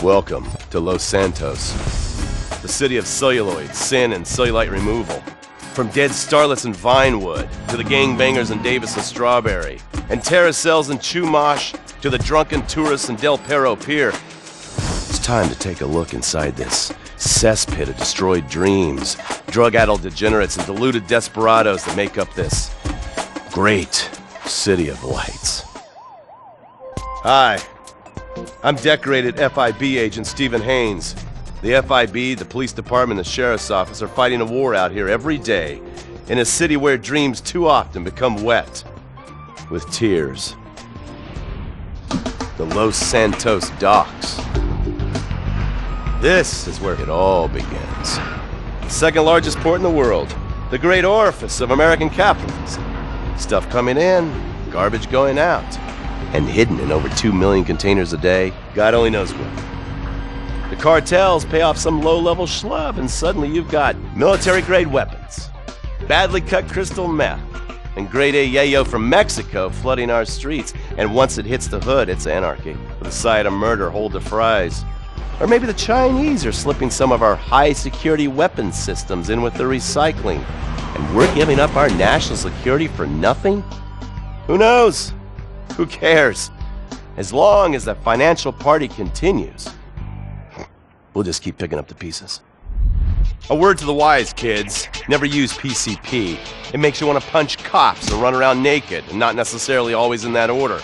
Welcome to Los Santos, the city of celluloid, sin, and cellulite removal. From dead starlets in Vinewood, to the gangbangers in Davis and Strawberry, and terracels in Chumash, to the drunken tourists in Del Perro Pier. It's time to take a look inside this cesspit of destroyed dreams, drug-addled degenerates, and deluded desperados that make up this great city of lights. Hi. I'm decorated FIB agent Stephen Haines. The FIB, the police department, and the sheriff's office are fighting a war out here every day in a city where dreams too often become wet with tears. The Los Santos docks. This is where it all begins. The second largest port in the world, the great orifice of American capitalism. Stuff coming in, garbage going out. And hidden in over 2 million containers a day, God only knows where. The cartels pay off some low-level schlub, and suddenly you've got military-grade weapons, badly cut crystal meth, and grade A yayo from Mexico flooding our streets. And once it hits the hood, it's anarchy, with a side of murder hold to fries. Or maybe the Chinese are slipping some of our high-security weapons systems in with the recycling, and we're giving up our national security for nothing? Who knows? Who cares? As long as the financial party continues, we'll just keep picking up the pieces. A word to the wise, kids. Never use PCP. It makes you want to punch cops and run around naked, and not necessarily always in that order.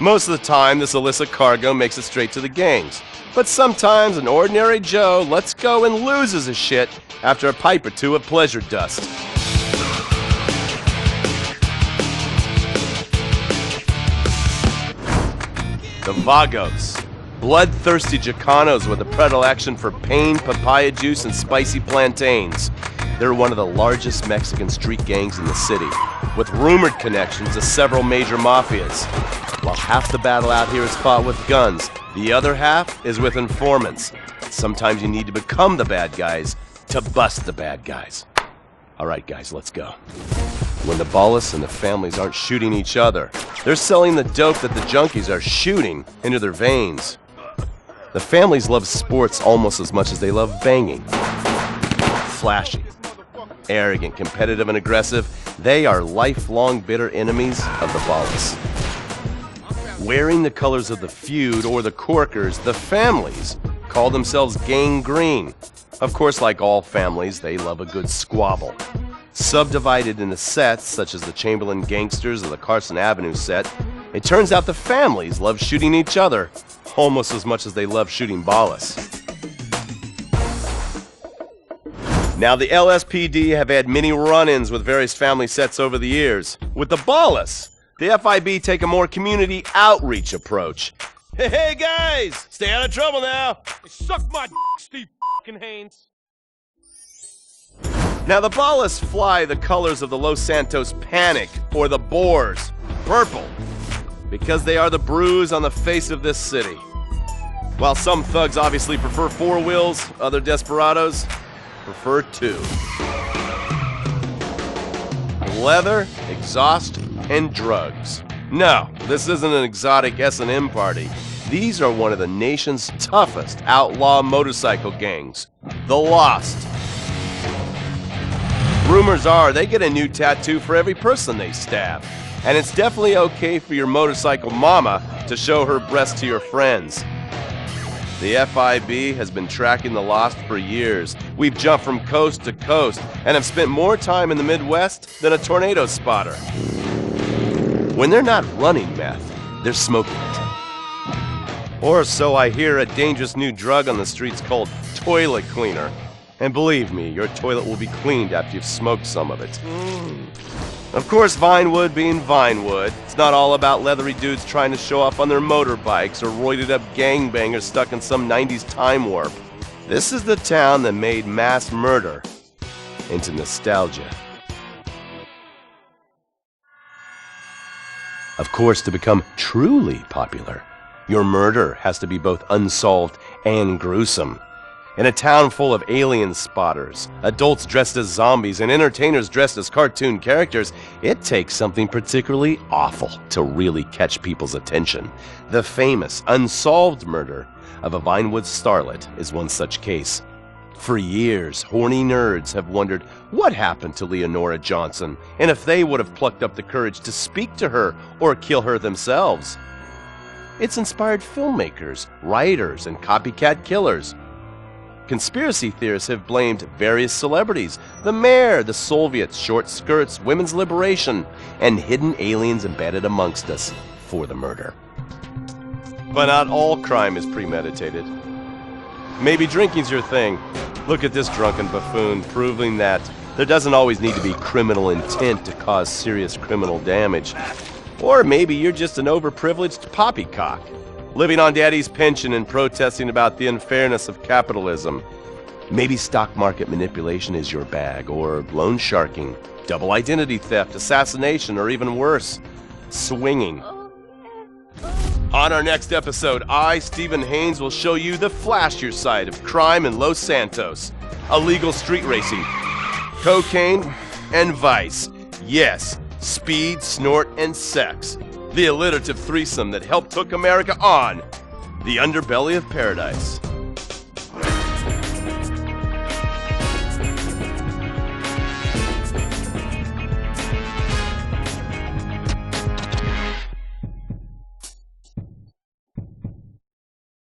Most of the time, this illicit cargo makes it straight to the gangs. But sometimes an ordinary Joe lets go and loses his shit after a pipe or two of pleasure dust. The Vagos, bloodthirsty Chicanos with a predilection for pain, papaya juice, and spicy plantains. They're one of the largest Mexican street gangs in the city, with rumored connections to several major mafias. While half the battle out here is fought with guns, the other half is with informants. Sometimes you need to become the bad guys to bust the bad guys. All right, guys, let's go. When the ballists and the families aren't shooting each other, they're selling the dope that the junkies are shooting into their veins. The families love sports almost as much as they love banging. Flashy, arrogant, competitive, and aggressive, they are lifelong bitter enemies of the ballists. Wearing the colors of the feud or the corkers, the families call themselves Gang Green. Of course, like all families, they love a good squabble. Subdivided into sets, such as the Chamberlain Gangsters or the Carson Avenue set, it turns out the families love shooting each other almost as much as they love shooting ballists. Now, the LSPD have had many run-ins with various family sets over the years. With the ballists, the FIB take a more community outreach approach. Hey guys, stay out of trouble now. Suck my Steve Haines. Now the ballists fly the colors of the Los Santos Panic, or the Boers, purple, because they are the bruise on the face of this city. While some thugs obviously prefer 4 wheels, other desperados prefer 2. Leather, exhaust, and drugs. No, this isn't an exotic S&M party. These are one of the nation's toughest outlaw motorcycle gangs, the Lost. Rumors are they get a new tattoo for every person they stab. And it's definitely okay for your motorcycle mama to show her breast to your friends. The FIB has been tracking the Lost for years. We've jumped from coast to coast and have spent more time in the Midwest than a tornado spotter. When they're not running meth, they're smoking it. Or so I hear, a dangerous new drug on the streets called toilet cleaner. And believe me, your toilet will be cleaned after you've smoked some of it. Of course, Vinewood being Vinewood, it's not all about leathery dudes trying to show off on their motorbikes or roided up gangbangers stuck in some 90s time warp. This is the town that made mass murder into nostalgia. Of course, to become truly popular, your murder has to be both unsolved and gruesome. In a town full of alien spotters, adults dressed as zombies, and entertainers dressed as cartoon characters, it takes something particularly awful to really catch people's attention. The famous, unsolved murder of a Vinewood starlet is one such case. For years, horny nerds have wondered what happened to Leonora Johnson, and if they would have plucked up the courage to speak to her or kill her themselves. It's inspired filmmakers, writers, and copycat killers. Conspiracy theorists have blamed various celebrities, the mayor, the Soviets, short skirts, women's liberation, and hidden aliens embedded amongst us for the murder. But not all crime is premeditated. Maybe drinking's your thing. Look at this drunken buffoon, proving that there doesn't always need to be criminal intent to cause serious criminal damage. Or maybe you're just an overprivileged poppycock, living on daddy's pension and protesting about the unfairness of capitalism. Maybe stock market manipulation is your bag, or loan sharking, double identity theft, assassination, or even worse, swinging. On our next episode, I, Stephen Haines, will show you the flashier side of crime in Los Santos, illegal street racing, cocaine, and vice. Yes, speed, snort, and sex. The alliterative threesome that helped hook America on the Underbelly of Paradise.